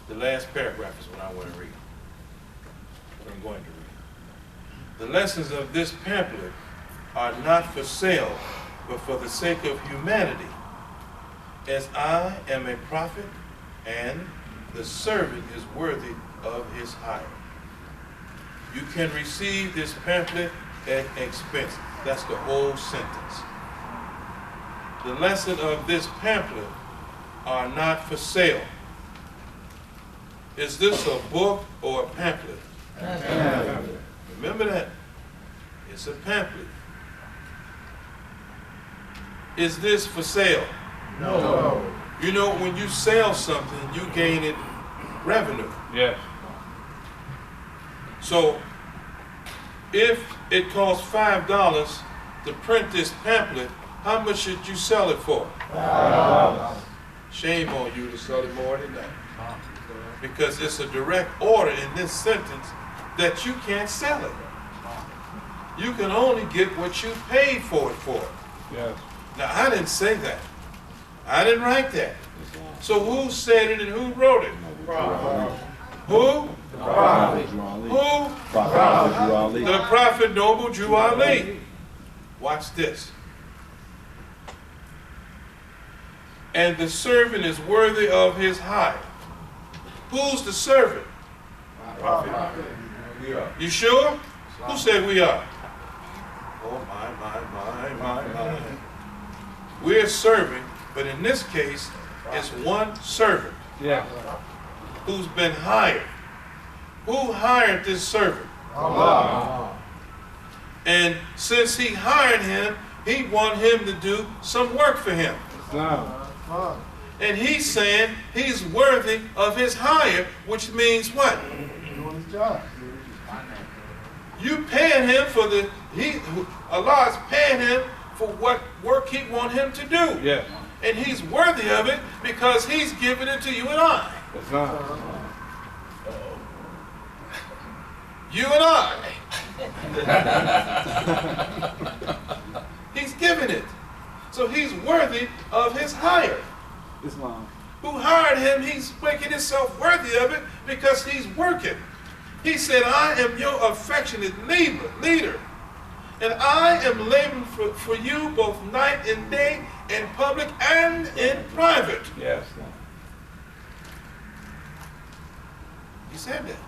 The last paragraph is what I want to read. What I'm going to read. The lessons of this pamphlet are not for sale, but for the sake of humanity, as I am a prophet, and the servant is worthy of his hire. You can receive this pamphlet at expense. That's the whole sentence. The lesson of this pamphlet are not for sale. Is this a book or a pamphlet? Pamphlet. Remember that. It's a pamphlet. Is this for sale? No. You know, when you sell something, you gain it revenue. Yes. So, if it costs $5 to print this pamphlet, how much should you sell it for? $5. Shame on you to sell it more than that. Because it's a direct order in this sentence that you can't sell it. You can only get what you paid for it for. Yes. Now, I didn't say that. I didn't write that. So who said it and who wrote it? Who? The prophet. Who? Prophet. The prophet Noble Jew Ali. Watch this. And the servant is worthy of his hire. Who's the servant? Prophet. You sure? Who said we are? Oh my. We're serving, but in this case, it's one servant. Yeah. Who's been hired. Who hired this servant? Allah. And since he hired him, he wanted him to do some work for him. Islam. And he's saying he's worthy of his hire, which means what? Doing his job. You paying him for Allah is paying him for what work he wants him to do. Yes. And he's worthy of it because he's giving it to you and I. Islam. You and I. He's giving it. So he's worthy of his hire. Islam. Who hired him, he's making himself worthy of it because he's working. He said, I am your affectionate leader, and I am laboring for you both night and day, in public and in private. Yes. He said that.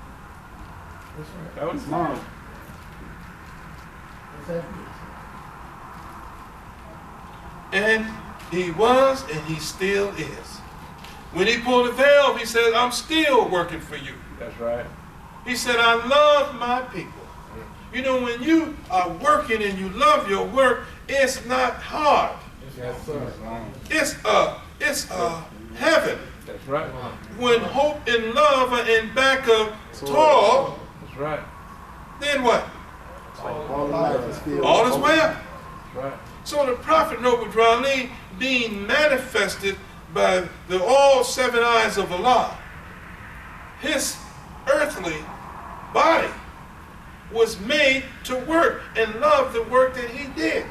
That was Islam. And he was, and he still is. When he pulled the veil, he said, I'm still working for you. That's right. He said, I love my people. You know, when you are working and you love your work, it's not hard. Yes, sir. It's heaven. That's right. When hope and love are in back of toil, That's right. then what? All is well. That's right. So the prophet Noble Jew Ali being manifested by the all seven eyes of Allah, his earthly body was made to work and love the work that he did.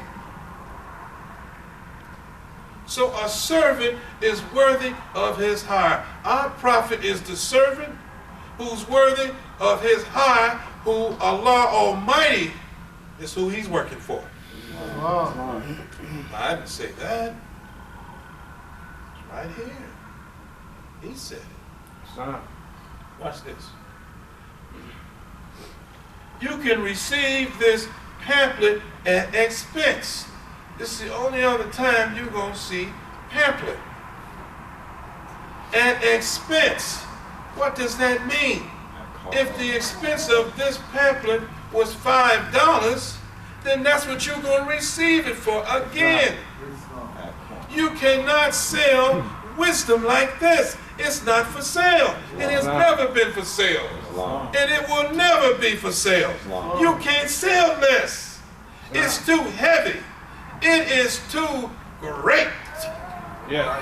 So a servant is worthy of his hire. Our prophet is the servant who's worthy of his hire, who Allah Almighty is who he's working for. I didn't say that. It's right here. He said it. Islam. Watch this. You can receive this pamphlet at expense. This is the only other time you're going to see pamphlet. At expense. What does that mean? If the expense of this pamphlet was $5, then that's what you're going to receive it for. Again, you cannot sell wisdom like this. It's not for sale. It has never been for sale. And it will never be for sale. You can't sell this. It's too heavy. It is too great. Yeah.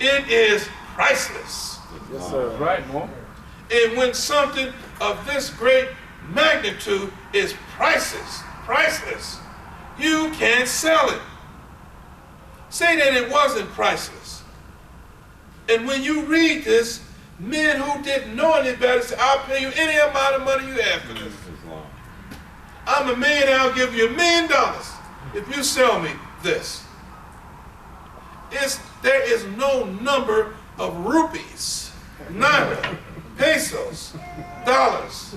It is priceless. Yes, sir. Right, no? And when something of this great magnitude is priceless, you can't sell it. Say that it wasn't priceless. And when you read this, Men who didn't know any better said, I'll pay you any amount of money you have for this. I'm a man, I'll give you $1 million if you sell me this. There is no number of rupees, naira, pesos, dollars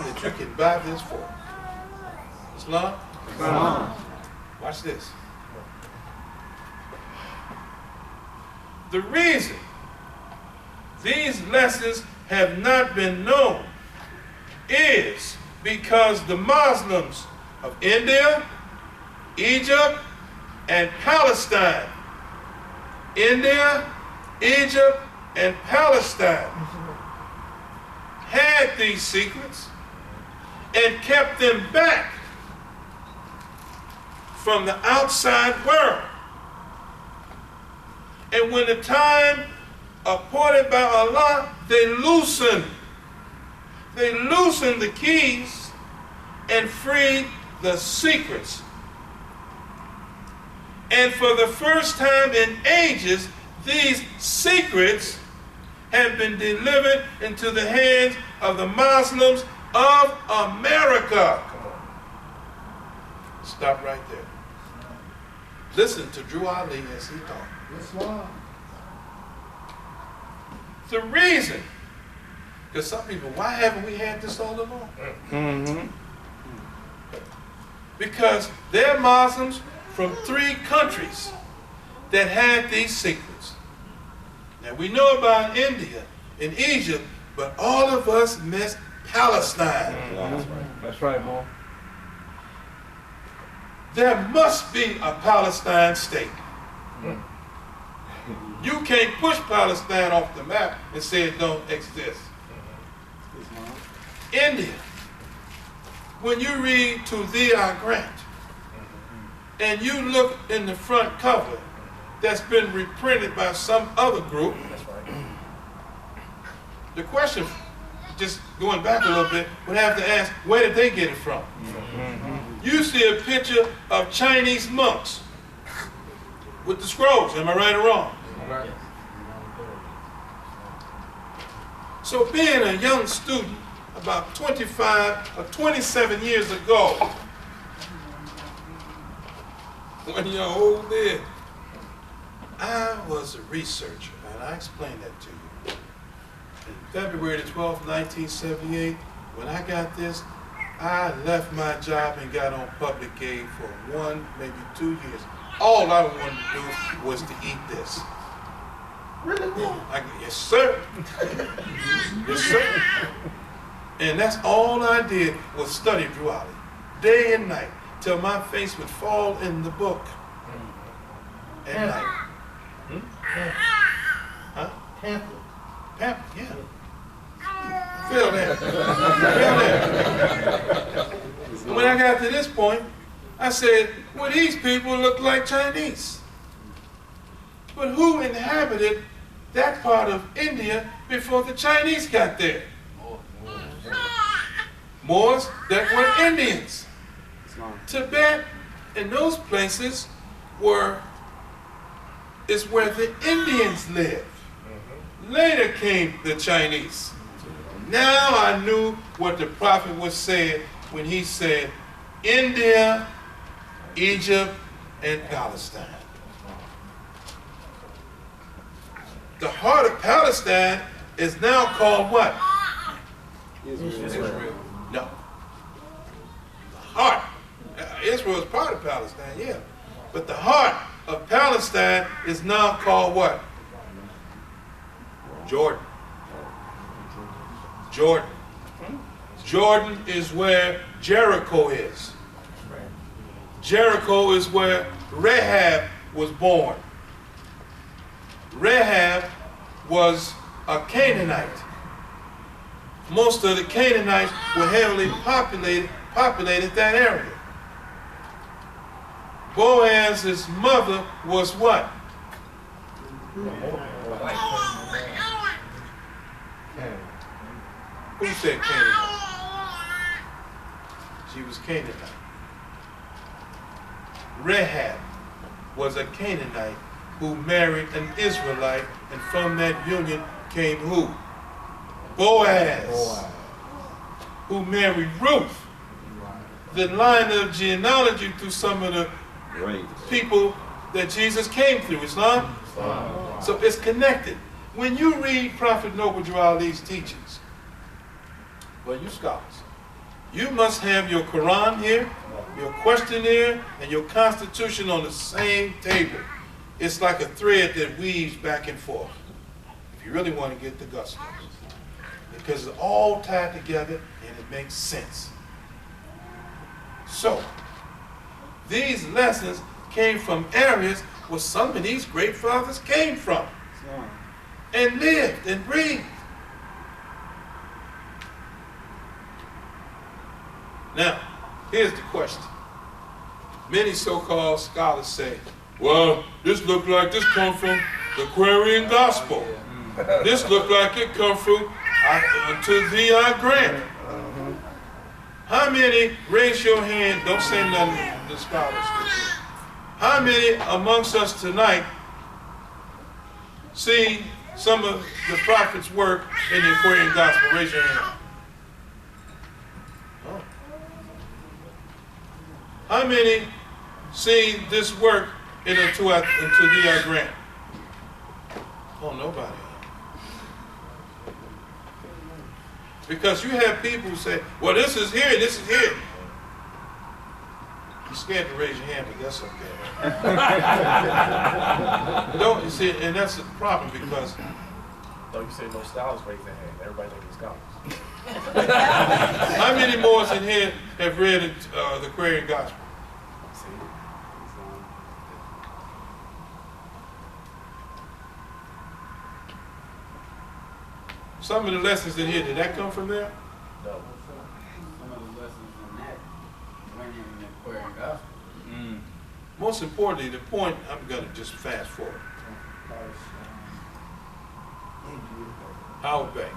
that you can buy this for. Islam? Watch this. The reason these lessons have not been known is because the Muslims of India, Egypt, and Palestine, India, Egypt, and Palestine had these secrets and kept them back from the outside world. And when the time appointed by Allah, they loosened the keys and freed the secrets. And for the first time in ages, these secrets have been delivered into the hands of the Muslims of America. Stop right there. Listen to Drew Ali as he talked. The reason, because some people, why haven't we had this all along? Because they're Muslims from 3 countries that had these secrets. Now we know about India and Egypt, but all of us missed Palestine. That's right, boy. There must be a Palestine state. You can't push Palestine off the map and say it don't exist. India, when you read To Thee I Grant, and you look in the front cover that's been reprinted by some other group, the question, just going back a little bit, would have to ask, where did they get it from? You see a picture of Chinese monks with the scrolls, am I right or wrong? Right. So being a young student about 25 or 27 years ago, when you're old then, I was a researcher, and I explained that to you. In February the 12th, 1978, when I got this, I left my job and got on public aid for 1, maybe 2 years. All I wanted to do was to eat this. Really? Yes, sir. Yes, sir. And that's all I did was study Drew Ali, day and night, till my face would fall in the book at night. Huh? Pamphlet. Pamphlet, yeah. Feel that. Feel that. When I got to this point, I said, well, these people look like Chinese. But who inhabited that part of India before the Chinese got there? Moors that were Indians. Tibet and those places is where the Indians lived. Later came the Chinese. Now I knew what the prophet was saying when he said India, Egypt, and Palestine. The heart of Palestine is now called what? Israel. No. The heart. Israel is part of Palestine, yeah. But the heart of Palestine is now called what? Jordan. Jordan. Jordan is where Jericho is. Jericho is where Rahab was born. Rahab was a Canaanite. Most of the Canaanites were heavily populated that area. Boaz's mother was what? Who said Canaanite? She was Canaanite. Rahab was a Canaanite who married an Israelite, and from that union came who? Boaz, who married Ruth. The line of genealogy through some of the people that Jesus came through, Islam. So it's connected. When you read Prophet Noble Drew Ali's teachings, well, you scholars, you must have your Quran here, your questionnaire, and your Constitution on the same table. It's like a thread that weaves back and forth, if you really want to get the gusto. Because it's all tied together and it makes sense. So, these lessons came from areas where some of these great fathers came from and lived and breathed. Now, here's the question. Many so-called scholars say, well, this look like this come from the Aquarian Gospel. This look like it come from To Thee I Grant. How many, raise your hand, don't say nothing to the scholars. How many amongst us tonight see some of the prophet's work in the Aquarian Gospel? Raise your hand. Oh. How many see this work in To Thee I Grant? Oh, nobody. Because you have people who say, well, this is here, this is here. You're scared to raise your hand, but that's okay. Don't you see, and that's the problem because. Though you say no scholars raise their hand, everybody thinks scholars. How many more in here have read the Aquarian Gospel? See? Some of the lessons in here, did that come from there? No. Some of the lessons from that went in the Aquarian Gospel. Most importantly, the point, I'm going to just fast forward. Howard Bay.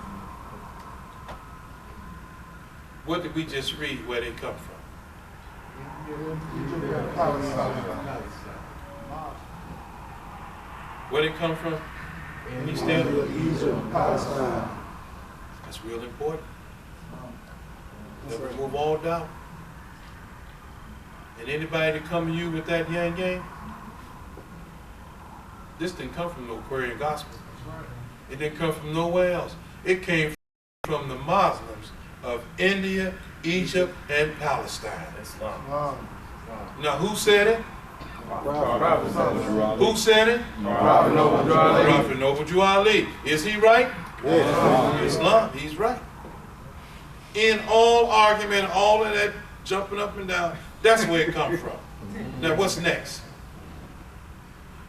What did we just read where they come from? Where they come from? Egypt, Palestine. That's real important. They'll remove all doubt. And anybody that come to you with that yang gang, this didn't come from no Aquarian Gospel. It didn't come from nowhere else. It came from the Muslims of India, Egypt, and Palestine. Islam. Now, who said it? Who said it? Prophet Noble Drew Ali. Prophet Noble Drew Ali. Is he right? Yes. Islam, he's right. In all argument, all of that jumping up and down, that's where it comes from. Now, what's next?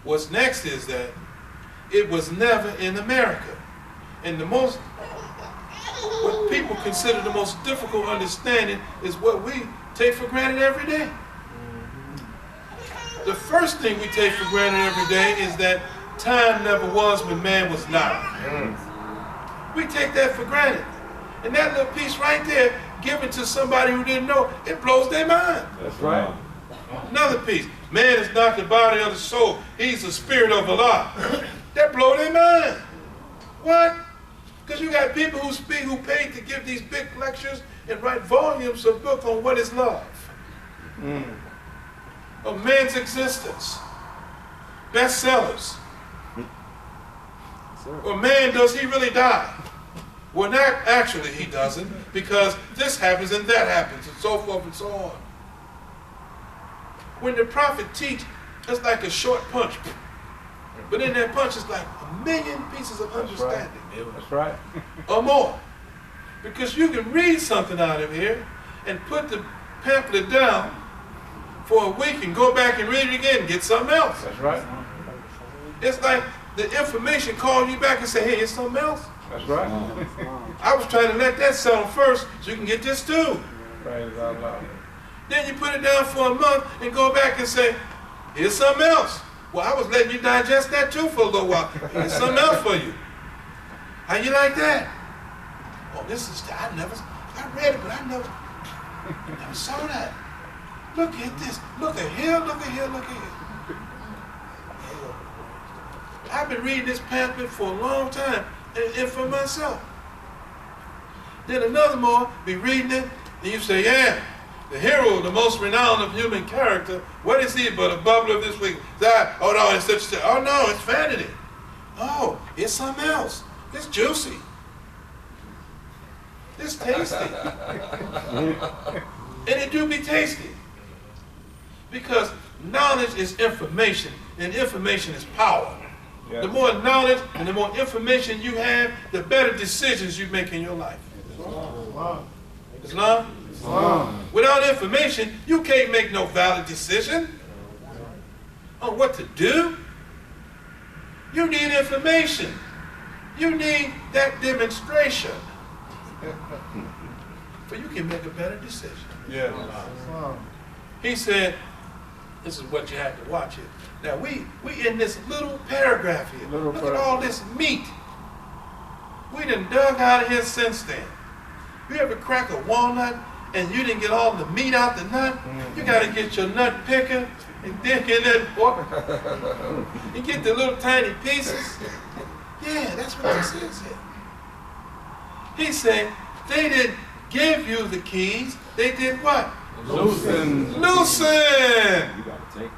What's next is that it was never in America. And what people consider the most difficult understanding is what we take for granted every day. The first thing we take for granted every day is that time never was when man was not. We take that for granted. And that little piece right there, given to somebody who didn't know, it blows their mind. That's right. Another piece, man is not the body of the soul, he's the spirit of Allah. That blows their mind. What? Because you got people who speak, who paid to give these big lectures and write volumes of books on what is love. Of man's existence. Bestsellers. Well, man, does he really die? Well, not actually he doesn't, because this happens and that happens, and so forth and so on. When the prophet teach, it's like a short punch. But in that punch, it's like 1,000,000 pieces of understanding. That's right. Or more. Because you can read something out of here and put the pamphlet down for a week and go back and read it again and get something else. That's right. It's like the information called you back and say, hey, it's something else. That's right. I was trying to let that settle first so you can get this too. Praise Allah. Then you put it down for a month and go back and say, here's something else. Well, I was letting you digest that too for a little while. Here's something else for you. How you like that? Oh, this is, I read it, but I never saw that. Look at this. Look at here, look at here, look at here. I've been reading this pamphlet for a long time. and for myself. Then another more, be reading it, and you say, yeah, the hero, the most renowned of human character, what is he but a bubbler of this week? Oh no, it's such a, oh no, it's vanity. Oh, it's something else. It's juicy. It's tasty. And it do be tasty. Because knowledge is information, and information is power. Yeah. The more knowledge and the more information you have, the better decisions you make in your life. Islam? Without information, you can't make no valid decision on what to do. You need information. You need that demonstration. But you can make a better decision. Yeah. He said, this is what you have to watch here. Now we in this little paragraph here. Look at all this meat. We done dug out of here since then. You ever crack a walnut and you didn't get all the meat out the nut? You got to get your nut picker and dig in that fork and get the little tiny pieces. Yeah, that's what this is here. He said, they didn't give you the keys. They did what? Loosen. Loosen. You gotta take.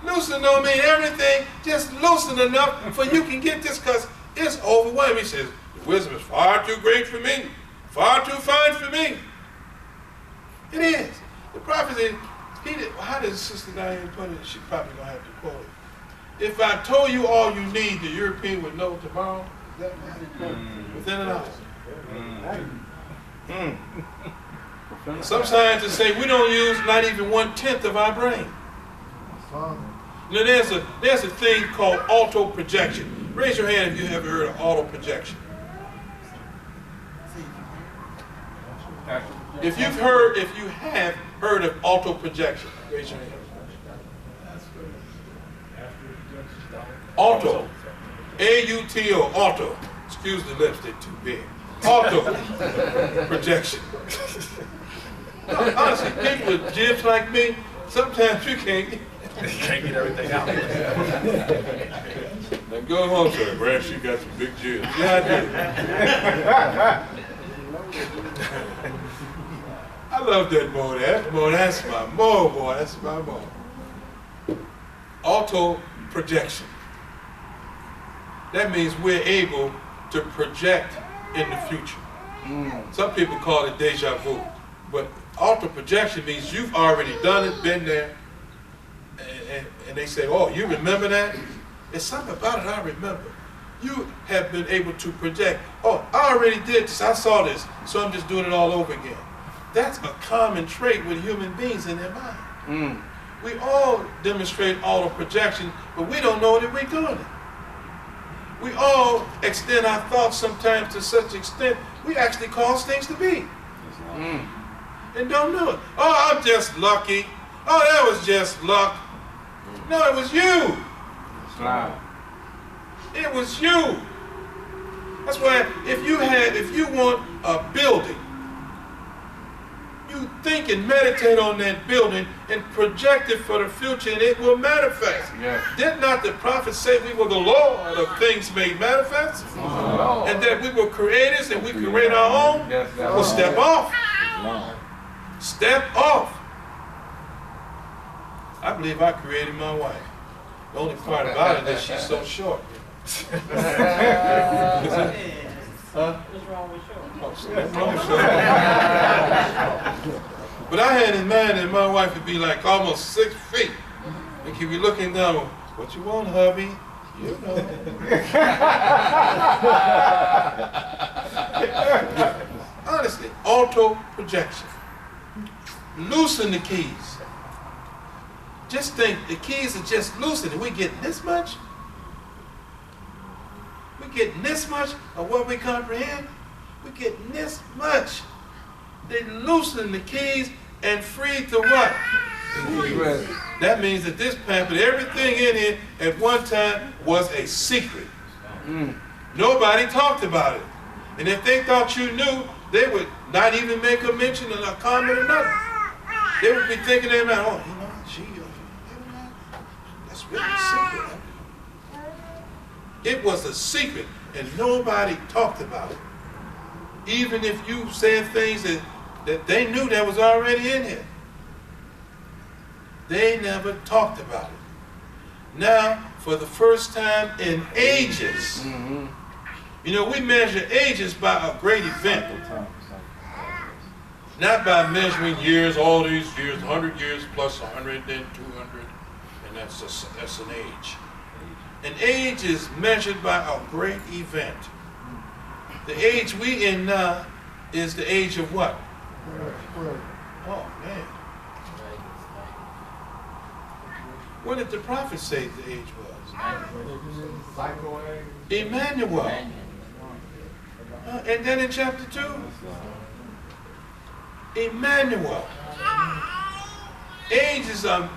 Loosen don't mean everything. Just loosen enough for you can get this, because it's overwhelming. He says, the wisdom is far too great for me. Far too fine for me. It is. The prophet said, how did Sister Diane put it? She probably gonna have to quote it. If I told you all you need, the European would know tomorrow. Is that right? Within an hour. Some scientists say we don't use not even 1/10 of our brain. Now there's a thing called autoprojection. Raise your hand if you ever heard of autoprojection. If you have heard of autoprojection, raise your hand. Auto, A-U-T-O, auto. Excuse the lips, they're too big. Auto projection. No, honestly, people with jibs like me, sometimes you can't get everything out. Now go home, sir. Brad, you got some big jibs. Yeah, I do. I love that boy. That's my boy. That's my boy. Auto projection. That means we're able to project in the future. Some people call it deja vu, but auto projection means you've already done it, been there, and they say, oh, you remember that? There's something about it I remember. You have been able to project, oh, I already did this, I saw this, so I'm just doing it all over again. That's a common trait with human beings in their mind. We all demonstrate auto projection, but we don't know that we're doing it. We all extend our thoughts sometimes to such extent, we actually cause things to be. And don't do it. Oh, I'm just lucky. Oh, that was just luck. No, it was you. It was you. That's why if you want a building, you think and meditate on that building and project it for the future, and it will manifest. Yeah. Did not the prophet say we were the Lord of things made manifest? And that we were creators and we create our own? Yes, Well, step off. Step off. I believe I created my wife. The only part about it is she's so short. What's wrong with you? But I had in mind that my wife would be like almost 6 feet. And keep you looking down, what you want, hubby? You know. Honestly, auto projection. Loosen the keys. Just think, the keys are just loosening. We getting this much? We getting this much of what we comprehend? We getting this much. They loosen the keys and free to what? That means that this pamphlet, everything in it at one time was a secret. Nobody talked about it. And if they thought you knew, they would not even make a mention or a comment or nothing. They would be thinking in their mind, oh, you know, that's really a secret. It was a secret, and nobody talked about it. Even if you said things that they knew that was already in here. They never talked about it. Now, for the first time in ages, you know, we measure ages by a great event. Not by measuring years, all these years, 100 years plus 100, then 200, and that's an age. An age is measured by a great event. The age we in now is the age of what? Oh, man. What did the prophet say the age was? Emmanuel. And then in chapter 2, Emmanuel. Ages are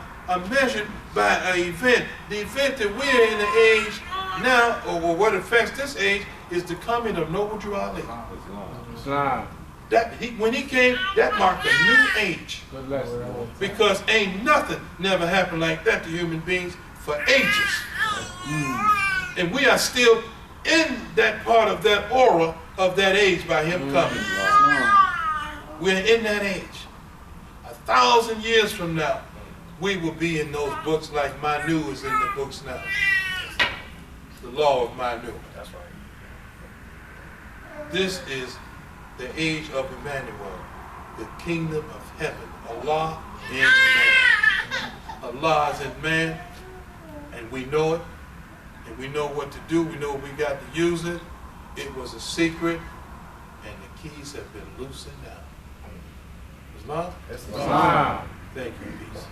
measured by an event. The event that we're in the age now, or what affects this age, is the coming of Noble Drew Ali. Islam. When he came, that marked a new age. Good lesson. Because ain't nothing never happened like that to human beings for ages. And we are still in that part of that aura of that age by him coming. We're in that age. 1,000 years from now, we will be in those books like Manu is in the books now. The law of Manu. That's right. This is the age of Emmanuel, the kingdom of heaven. Allah in man. Allah is in man, and we know it, and we know what to do. We know we got to use it. It was a secret, and the keys have been loosened now. Islam? Islam. Thank you, peace.